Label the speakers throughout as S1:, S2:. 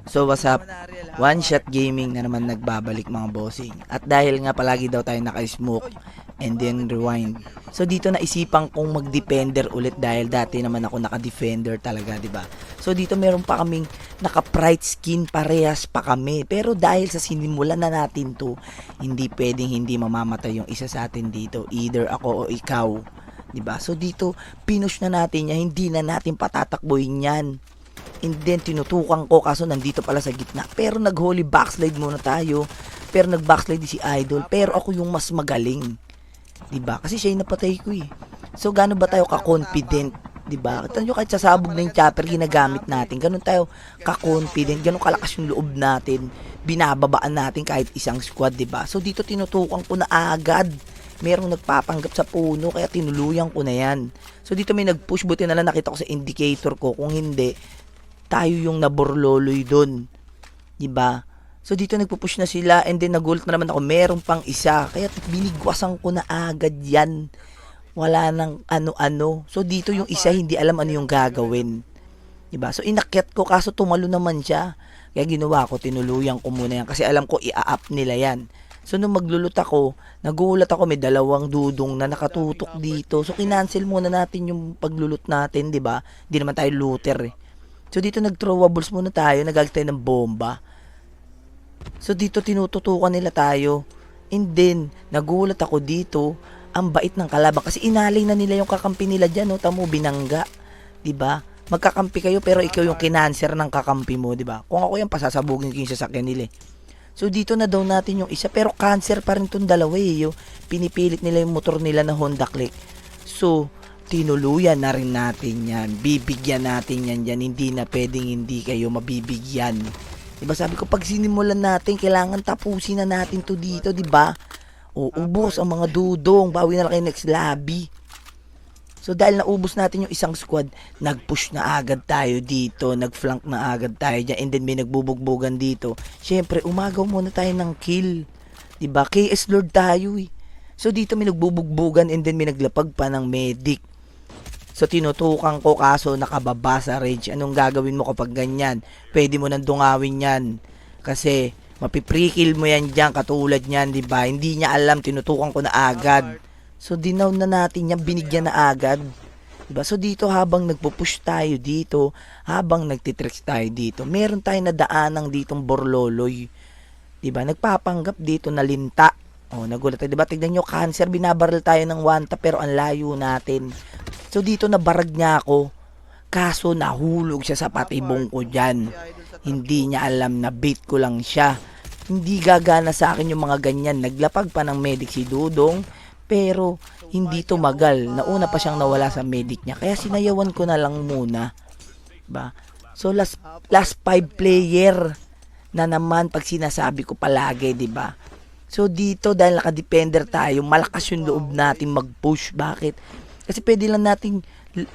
S1: So what's up? One Shot Gaming na naman nagbabalik mga bossing. At dahil nga palagi daw tayo naka-smoke and then rewind. So dito naisipan kong mag-defender ulit dahil dati naman ako naka-defender talaga, 'di ba? So dito meron pa kaming naka-pride skin, parehas pa kami. Pero dahil sa sinimulan na natin 'to, hindi pwedeng hindi mamamatay yung isa sa atin dito, either ako o ikaw, 'di ba? So dito pinush na natin 'yan, hindi na natin patatakbuhin 'yan. And then tinutukan ko kaso nandito pala sa gitna. Pero nag-holy backslide muna tayo. Pero nag-backslide si Idol. Pero ako yung mas magaling. 'Di ba? Kasi siya yung napatay ko eh. So gaano ba tayo ka-confident? 'Di ba? Kita nyo kahit sasabog na yung chopper ginagamit natin. Ganun tayo ka-confident. Ganun kalakas yung loob natin. Binababaan natin kahit isang squad, 'di ba? So dito tinutukan ko na agad. Merong nagpapanggap sa puno kaya tinuluyan ko na yan. So dito may nag-push, buti na lang nakita ko sa indicator ko. Kung hindi, tayo yung naborloloy doon, 'di ba? So dito nagpo-push na sila and then nagulat na naman ako, meron pang isa. Kaya binigwasan ko na agad 'yan. Wala nang ano-ano. So dito yung isa hindi alam ano yung gagawin. 'Di ba? So inakyat ko kaso tumalo naman siya. Kaya ginawa ko, tinuluyan ko muna yan kasi alam ko i-up nila 'yan. So nung maglulut ako, nagulat ako may dalawang dudong na nakatutok dito. So kinancel muna natin yung paglulot natin, 'di ba? Hindi naman tayo looter eh. So dito nag-throwables muna tayo, nagalit tayo ng bomba. So dito tinututukan nila tayo. And then, nagulat ako dito, ang bait ng kalaban kasi inalay na nila yung kakampi nila diyan, no, tamo binangga, 'di ba? Magkakampi kayo pero ikaw yung kinanser ng kakampi mo, 'di ba? Kung ako yan pasasabugin ko yung sasakyan nila. So dito na daw natin yung isa pero cancer pa rin tong dalawa eh. Yung pinipilit nila yung motor nila na Honda Click. So tinuluyan na rin natin yan. Bibigyan natin yan dyan. Hindi na pwedeng hindi kayo mabibigyan. Diba sabi ko, pag sinimulan natin, kailangan tapusin na natin to dito, diba? O, ubos ang mga dudong. Bawi na lang kayo next lobby. So, dahil naubos natin yung isang squad, nag-push na agad tayo dito. Nag-flank na agad tayo dyan. And then, may nagbubugbugan dito. Siyempre, umagaw muna tayo ng kill. Diba? KS Lord tayo eh. So, dito may nagbubugbugan and then may naglapag pa ng medic. So tinutukan ko kaso nakababa sa range. Anong gagawin mo kapag ganyan? Pwede mo nang dungawin yan. Kasi mapiprikil mo yan dyan katulad nyan, di ba? Hindi niya alam, tinutukan ko na agad. So dinaw na natin yan, binigyan na agad. Diba? So dito habang nagpupush tayo dito, habang nagtitricks tayo dito, meron tayong nadaanang ditong borloloy. Diba? Nagpapanggap dito na linta. Oh, nagulat tayo, diba? Tignan nyo, cancer, binabaril tayo ng one tap pero ang layo natin. So dito nabarag niya ako. Kaso nahulog siya sa patibong ko dyan. Hindi niya alam na bait ko lang siya. Hindi gagana sa akin yung mga ganyan. Naglapag pa ng medic si Dudong. Pero hindi tumagal. Nauna pa siyang nawala sa medic niya. Kaya sinayawan ko na lang muna. Ba? So last 5 player na naman pag sinasabi ko palagi, 'di ba? So dito dahil naka-defender tayo, malakas yung loob natin mag-push. Bakit? Kasi pwede lang nating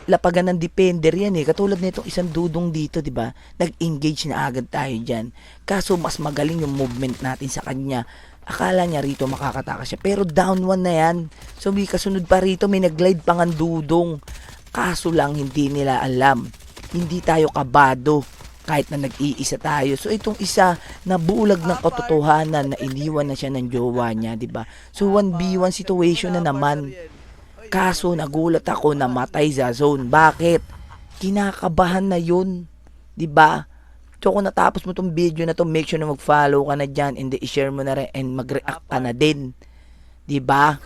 S1: lapagan ng defender yan eh. Katulad nitong isang dudong dito, di ba? Nag-engage na agad tayo dyan. Kaso mas magaling yung movement natin sa kanya. Akala niya rito makakatakas siya. Pero down one na yan. So may kasunod pa rito, may nag-glide pa nga dudong. Kaso lang hindi nila alam. Hindi tayo kabado kahit na nag-iisa tayo. So itong isa na bulag ng katotohanan na iniwan na siya ng jowa niya, di ba? So 1v1 situation na naman. Kaso nagulat ako na matay sa zone. Bakit? Kinakabahan na yun. 'Di ba? So kung natapos mo tong video na to, make sure na mag-follow ka na dyan and i-share mo na rin and mag-react ka na din. 'Di ba?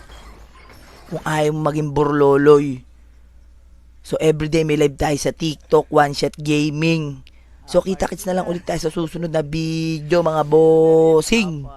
S1: Kung ayaw mo maging burloloy. So everyday may live tayo sa TikTok, One Shot Gaming. So kita-kits na lang ulit tayo sa susunod na video mga bossing.